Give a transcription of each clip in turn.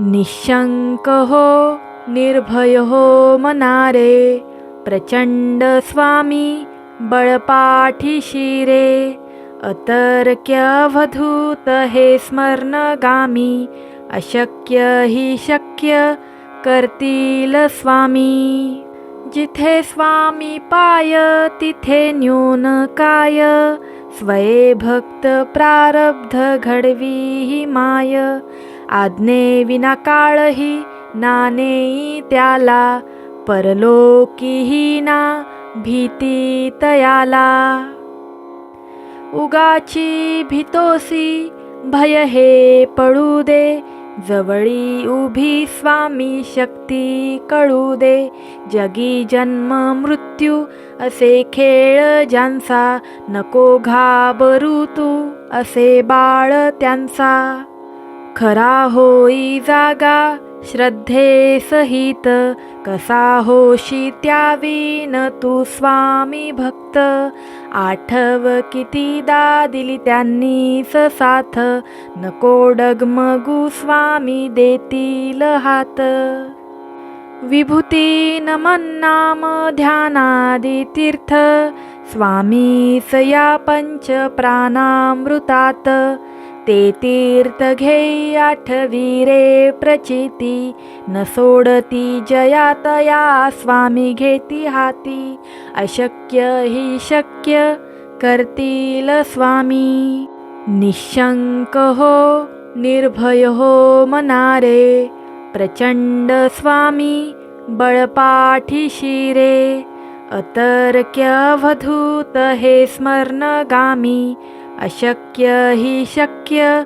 निशंक हो निर्भय हो मनारे, प्रचंड स्वामी बळपाठीशी रे. अतर्क्य अवधूत हे स्मरणगामी, अशक्य ही शक्य करतील स्वामी. जिथे स्वामी पाय तिथे न्यून काय, स्वये भक्त प्रारब्ध घडवी ही माय. आज्ञे विना काळही नानेई त्याला, परलोकीही ना भीती तयाला. उगाची भीतोसी भय हे पडू दे, जवळी उभी स्वामी शक्ती कळू दे. जगी जन्म मृत्यू असे खेळ ज्यांचा, नको घाबरू तू असे बाळ त्यांचा. खरा होई जागा श्रद्धे सहित, कसा होशी त्यावीन तू स्वामी भक्त. आठव कितीदा दिली त्यांनीच साथ, नको डगमगू स्वामी देतील हात. विभूती नमन नाम ध्यानादी तीर्थ, स्वामीस या पंच प्राणामृतात. ते तीर्थ घेई आठवी रे प्रचिती, न सोडती जया तया स्वामी घेती हाती. अशक्य ही शक्य करतील स्वामी. निशंक हो निर्भय हो मनारे, प्रचंड स्वामी बळपाठीशी रे. अतर्क्य अवधूत हे स्मरणगामी, अशक्य ही शक्य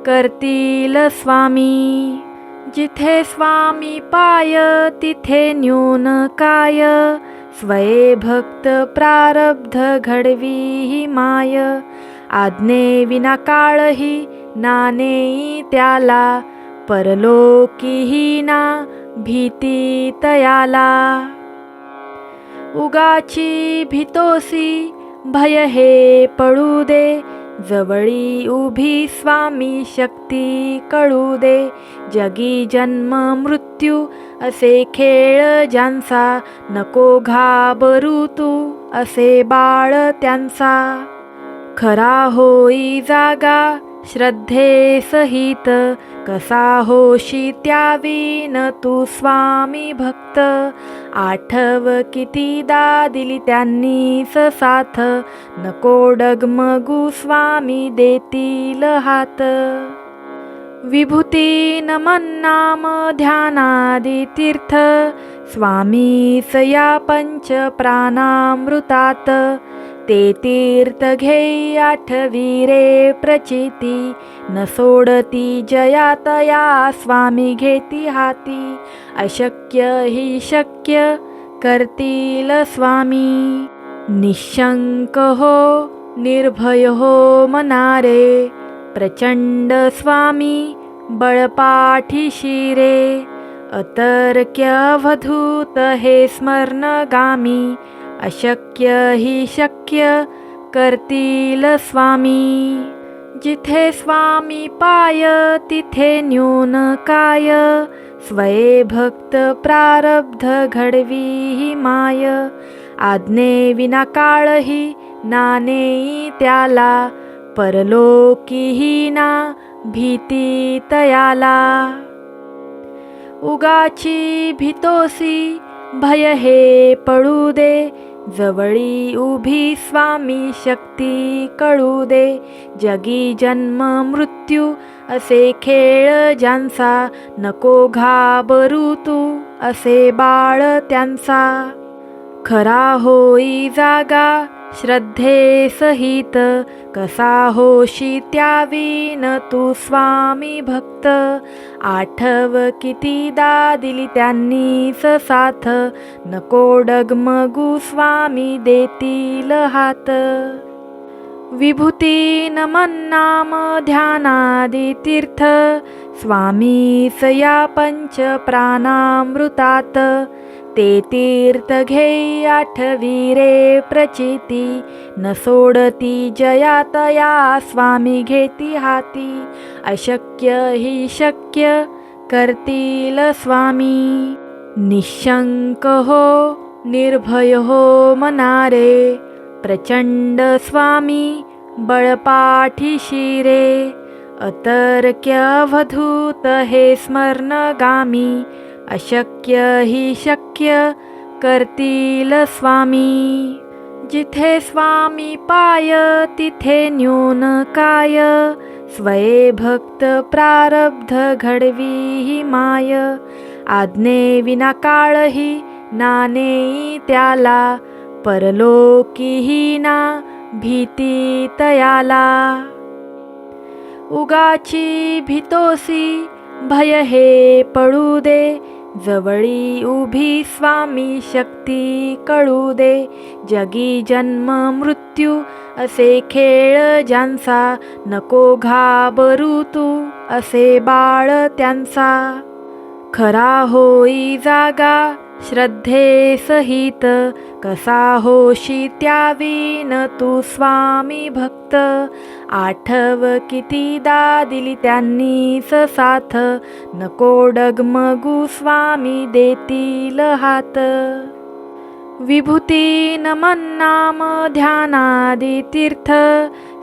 करतील स्वामी. जिथे स्वामी पाय तिथे न्यून काय, स्वये भक्त प्रारब्ध घडवी ही माय. आज्ञे विना काळही नानेई त्याला, परलोकीही ना भीती तयाला. उगाची भीतोसी भय हे पडू दे, जवळी उभी स्वामी शक्ती कळू दे. जगी जन्म मृत्यू असे खेळ ज्यांचा, नको घाबरू तू असे बाळ त्यांचा. खरा होई जागा श्रद्धे सहित, कसा होशी त्यावीन तू स्वामी भक्त. आठव कितीदा दिली त्यांनीच साथ, नको डगमगू स्वामी देतील हात. विभूती नमन नाम ध्यानादी तीर्थ, स्वामीस या पंच प्राणामृतात. ते तीर्थ घेई आठवी रे प्रचिती, न सोडती जया तया स्वामी घेती हाती. अशक्य ही शक्य करतील स्वामी. निशंक हो निर्भय हो मनारे, प्रचंड स्वामी बळपाठीशी रे. अतर्क्य अवधूत हे स्मरणगामी, अशक्य ही शक्य करतील स्वामी. जिथे स्वामी पाय तिथे न्यून काय, स्वये भक्त प्रारब्ध घडवी ही माय. आज्ञे विना काळही नानेई त्याला, परलोकीही ना भीती तयाला. उगाची भीतोसी भय हे पडू दे, जवळी उभी स्वामी शक्ती कळू दे. जगी जन्म मृत्यू असे खेळ ज्यांचा, नको घाबरू तू असे बाळ त्यांचा. खरा होई जागा श्रद्धे सहित, कसा होशी त्यावीन तू स्वामी भक्त. आठव कितीदा दिली त्यांनीच साथ, नको डगमगू स्वामी देतील हात. विभूती नमन नाम ध्यानादी तीर्थ, स्वामीस या पंच प्राणामृतात. ते तीर्थ घेई आठवी रे प्रचिती, न सोडती जया तया स्वामी घेती हाती. अशक्य ही शक्य करतील स्वामी. निशंक हो निर्भय हो मनारे, प्रचंड स्वामी बळपाठीशी रे. अतर्क्य अवधूत हे स्मरणगामी, अशक्य ही शक्य करतील स्वामी. जिथे स्वामी पाय तिथे न्यून काय, स्वये भक्त प्रारब्ध घडवी ही माय. आज्ञे विना काळही नाने त्याला, परलोकीही ना भीती तयाला. उगाची भीतोसी भय हे पडू दे, जवळी उभी स्वामी शक्ती कळू दे. जगी जन्म मृत्यू असे खेळ ज्यांचा, नको घाबरू तू असे बाळ त्यांचा. खरा होई जागा श्रद्धे सहित, कसा होशी त्यावीन तू स्वामी भक्त. आठव कितीदा दिली त्यांनीच साथ, नको डगमगू स्वामी देतील हात. विभूती नमन नाम ध्यानादी तीर्थ,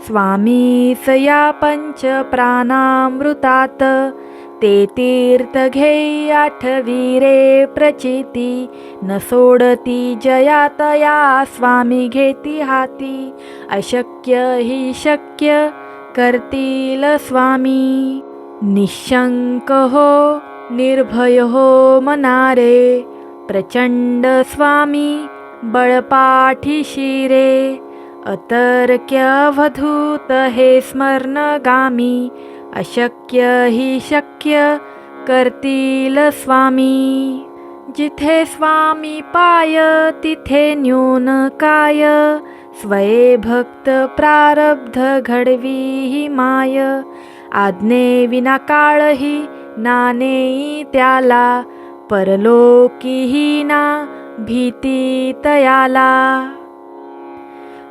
स्वामीस या पंच प्राणामृतात. ते तीर्थ घेई आठवी रे प्रचिती, न सोडती जया तया स्वामी घेती हाती. अशक्य ही शक्य करतील स्वामी. निशंक हो निर्भय हो मनारे, प्रचंड स्वामी बळपाठीशी रे. अतर्क्य अवधूत हे स्मरणगामी, अशक्य ही शक्य करतील स्वामी. जिथे स्वामी पाय तिथे न्यून काय, स्वये भक्त प्रारब्ध घडवी ही माय. आज्ञे विना काळही नाने त्याला, परलोकीही ना भीती तयाला.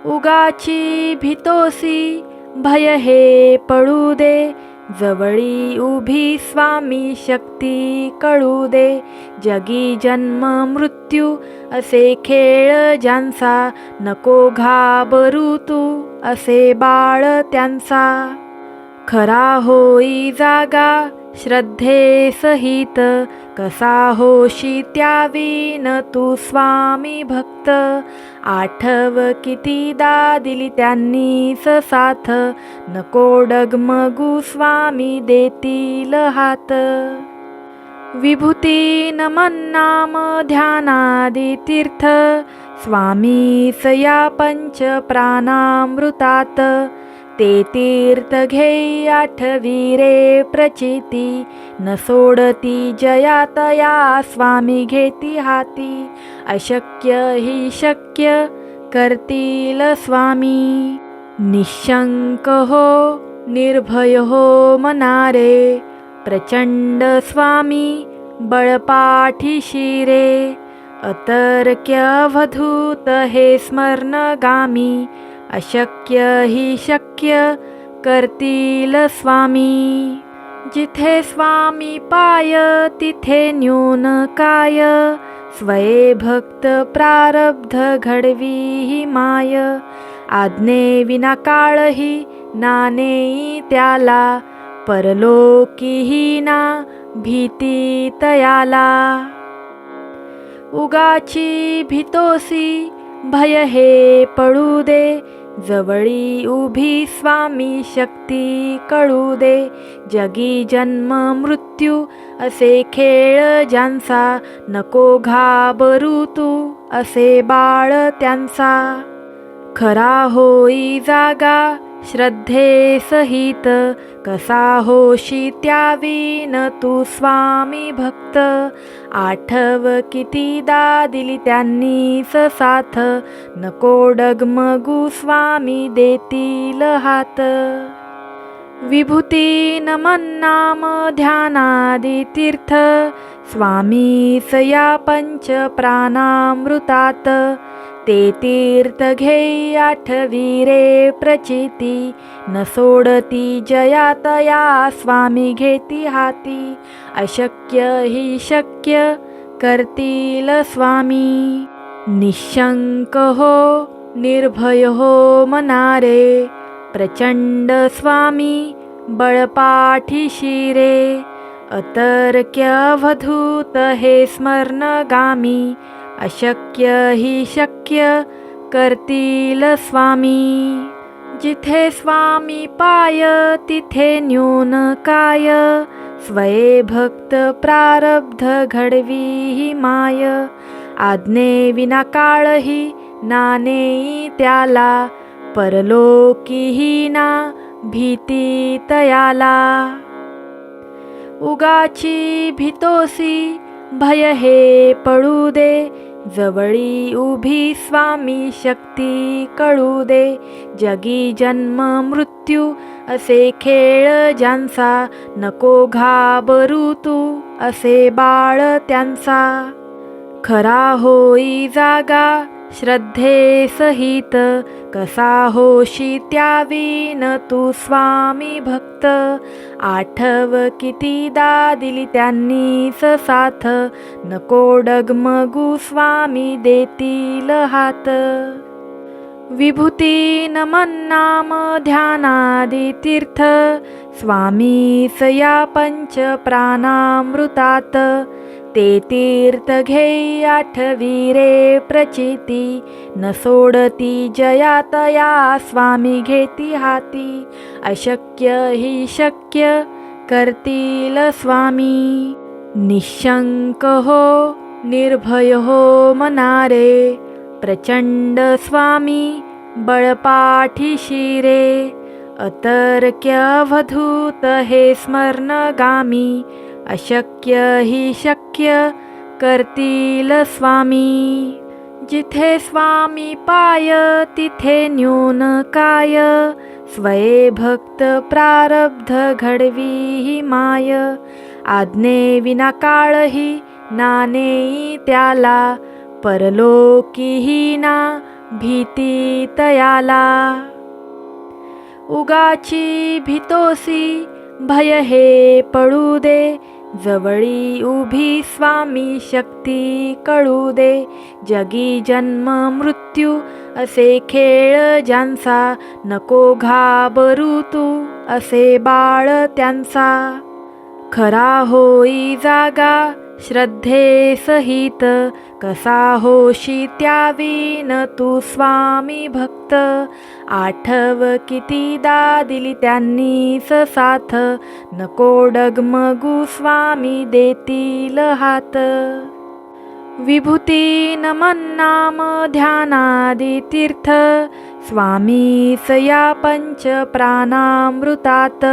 उगाची भीतोसी भय हे पडू दे, जवळी उभी स्वामी शक्ती कळू दे. जगी जन्म मृत्यू असे खेळ ज्यांचा, नको घाबरू तू असे बाळ त्यांचा. खरा होई जागा श्रद्धे सहित, कसा होशी त्यावीन तू स्वामी भक्त. आठव कितीदा दिली त्यांनीच साथ, नको डगमगू स्वामी देतील हात. विभूती नमन नाम ध्यानादी तीर्थ, स्वामीस या पंच प्राणामृतात. ते तीर्थ घेई आठवी रे प्रचिती, न सोडती जया तया स्वामी घेती हाती. अशक्य ही शक्य करतील स्वामी. निशंक हो निर्भय हो मनारे, प्रचंड स्वामी बळपाठीशी रे. अतर्क्य अवधूत हे स्मरणगामी, अशक्य ही शक्य करतील स्वामी. जिथे स्वामी पाय तिथे न्यून काय, स्वये भक्त प्रारब्ध घडवी ही माय. आज्ञे विना काळही नाने त्याला, परलोकीही ना भीती तयाला. उगाची भीतोसी भय हे पडू दे, जवळी उभी स्वामी शक्ती कळू दे. जगी जन्म मृत्यू असे खेळ ज्यांचा, नको घाबरू तू असे बाळ त्यांचा. खरा होई जागा श्रद्धे सहित, कसा होशी त्यावीन तू स्वामी भक्त. आठव कितीदा दिली त्यांनीच साथ, नको डगमगू स्वामी देतील हात. विभूती नमन नाम ध्यानादी तीर्थ, स्वामीस या पंच प्राणामृतात. ते तीर्थ घेई आठवी रे प्रचिती, न सोडती जया तया स्वामी घेती हाती, अशक्य ही शक्य करतील स्वामी. निशंक हो निर्भय हो मनारे, प्रचंड स्वामी बळपाठीशी रे, अतर्क्य अवधूत हे स्मरणगामी, अशक्य ही शक्य करतील स्वामी. जिथे स्वामी पाय तिथे न्यून काय, स्वये भक्त प्रारब्ध घडवी ही माय, आज्ञे विना काळही नानेई त्याला, परलोकीही ना भीती तयाला. उगाची भीतोसी भय हे पडू दे, जवळी उभी स्वामी शक्ती कळू दे, जगी जन्म मृत्यू असे खेळ ज्यांचा, नको घाबरू तू असे बाळ त्यांचा. खरा होई जागा श्रद्धे सहित, कसा होशी त्यावीन तू स्वामी भक्त, आठव कितीदा दिली त्यांनीच साथ, नको डगमगू स्वामी देतील हात. विभूती नमन नाम ध्यानादी तीर्थ, स्वामीस या पंच प्राणामृतात, ते तीर्थ घेई आठवी रे प्रचिती, न सोडती जया तया स्वामी घेती हाती, अशक्य ही शक्य करतील स्वामी. निशंक हो निर्भय हो मनारे, प्रचंड स्वामी बळपाठीशी रे, अतर्क्य अवधूत हे स्मरणगामी, अशक्य ही शक्य करतील स्वामी. जिथे स्वामी पाय तिथे न्यून काय, स्वये भक्त प्रारब्ध घडवी ही माय, आज्ञे विना काळही नानेई त्याला, परलोकीही ना भीती तयाला. उगाची भीतोसी भय हे पडू दे, जवळी उभी स्वामी शक्ती कळू दे, जगी जन्म मृत्यू असे खेळ ज्यांचा, नको घाबरू तू असे बाळ त्यांचा. खरा होई जागा श्रद्धे सहित, कसा होशी त्यावीन तू स्वामी भक्त, आठव कितीदा दिली त्यांनीच साथ, नको डगमगू स्वामी देतील हात. विभूती नमन नाम ध्यानादी तीर्थ, स्वामीस या पंच प्राणामृतात,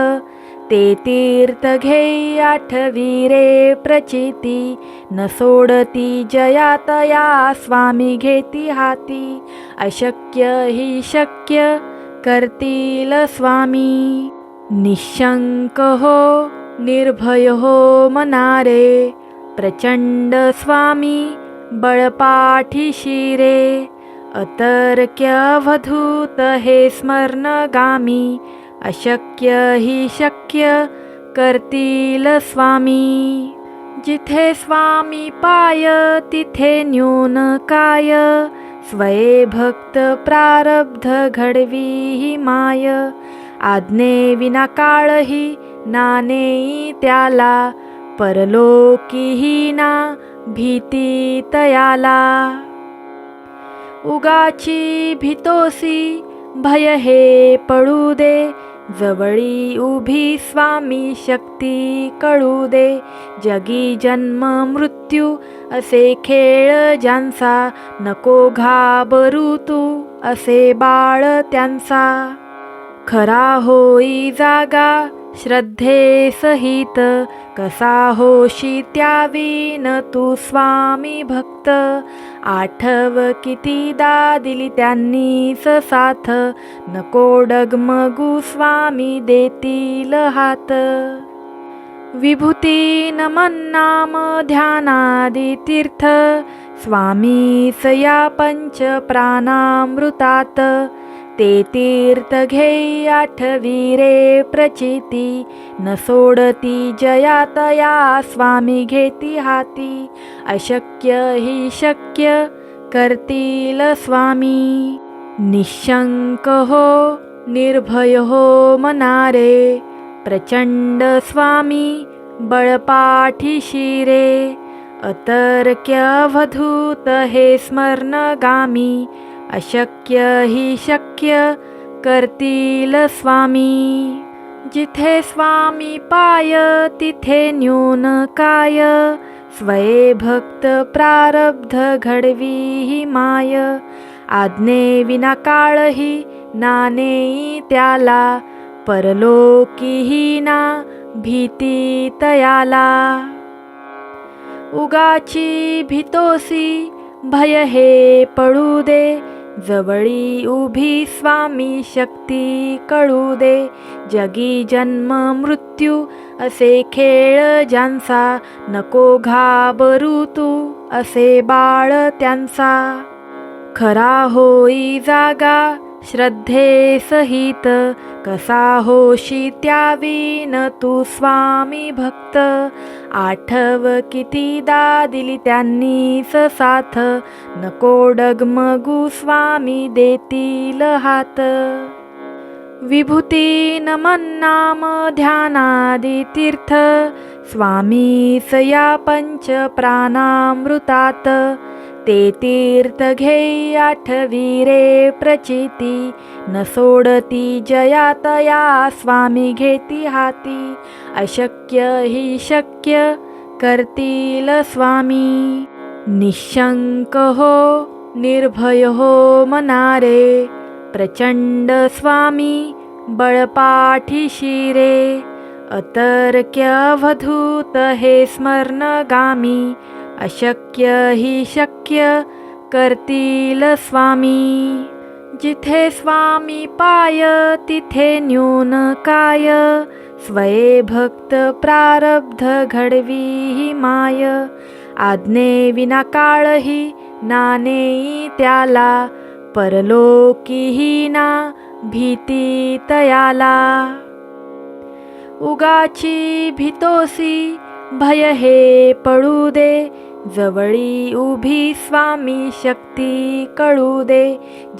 ते तीर्थ घेई आठवी रे प्रचिती, न सोडती जया तया स्वामी घेती हाती, अशक्य ही शक्य करतील स्वामी. निशंक हो निर्भय हो मनारे, प्रचंड स्वामी बळपाठीशी रे, अतर्क्य अवधूत हे स्मरणगामी, अशक्य ही शक्य करतील स्वामी. जिथे स्वामी पाय तिथे न्यून काय, स्वये भक्त प्रारब्ध घडवी ही माय, आज्ञे विना काळही नानेई त्याला, परलोकीही ना भीती तयाला. उगाची भीतोसी भय हे पडू दे, जवळी उभी स्वामी शक्ती कळू दे, जगी जन्म मृत्यू असे खेळ ज्यांचा, नको घाबरू तू असे बाळ त्यांचा. खरा होई जागा श्रद्धे सहित, कसा होशी त्यावीन तू स्वामी भक्त, आठव कितीदा दिली त्यांनीच साथ, नको डगमगू स्वामी देतील हात. विभूती नमन नाम ध्यानादी तीर्थ, स्वामीस या पंच प्राणामृतात ते तीर्थ घेई आठवी रे प्रचिती न सोडती जयातया स्वामी घेती हाती अशक्य ही शक्य करतील स्वामी निशंक हो निर्भय हो मनारे प्रचंड स्वामी बळपाठीशी रे अतर्क्य अवधूत हे स्मरणगामी अशक्य ही शक्य करतील स्वामी जिथे स्वामी पाय तिथे न्यून काय स्वये भक्त प्रारब्ध घडवी ही माय आज्ञे विना काळही नानेई त्याला परलोकीही ना भीती तयाला उगाची भीतोसी भय हे पडू दे जवळी उभी स्वामी शक्ती कळू दे जगी जन्म मृत्यू असे खेळ ज्यांचा नको घाबरू तू असे बाळ त्यांचा खरा होई जागा श्रद्धे सहित कसा होशी त्यावीन तू स्वामी भक्त आठव कितीदा दिली त्यांनीच साथ नको डगमगू स्वामी देतील हात विभूती नमन नाम ध्यानादी तीर्थ स्वामीस या पंच प्राणामृतात ते तीर्थ घेई आठवी रे प्रचिती न सोडती जयातया स्वामी घेती हाती अशक्य ही शक्य करतील स्वामी निशंक हो निर्भय हो मनारे प्रचंड स्वामी बळपाठीशी रे अतर्क्य अवधूत हे स्मरणगामी अशक्य ही शक्य करतील स्वामी जिथे स्वामी पाय तिथे न्यून काय स्वये भक्त प्रारब्ध घडवी ही माय आज्ञे विना काळही नानेई त्याला परलोकीही ना भीती तयाला उगाची भीतोसी भय हे पडू दे जवळी उभी स्वामी शक्ती कळू दे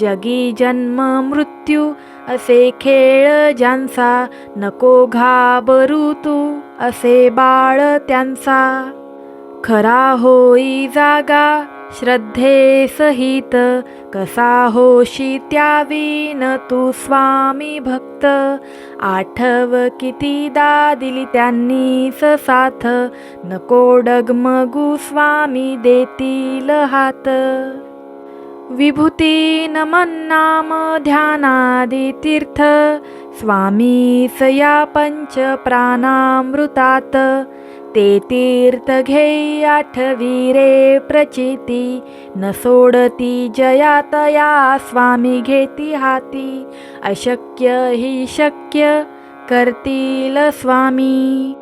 जगी जन्म मृत्यू असे खेळ ज्यांचा नको घाबरू तू असे बाळ त्यांचा खरा होई जागा श्रद्धे सहित कसा होशी त्यावीन तू स्वामी भक्त आठव कितीदा दिली त्यांनीच साथ नको डगमगू स्वामी देतील हात विभूती नमन नाम ध्यानादी तीर्थ स्वामीस या पंच प्राणामृतात ते तीर्थ घेई आठवी रे प्रचिती न सोडती जयातया स्वामी घेती हाती अशक्य ही शक्य करतील स्वामी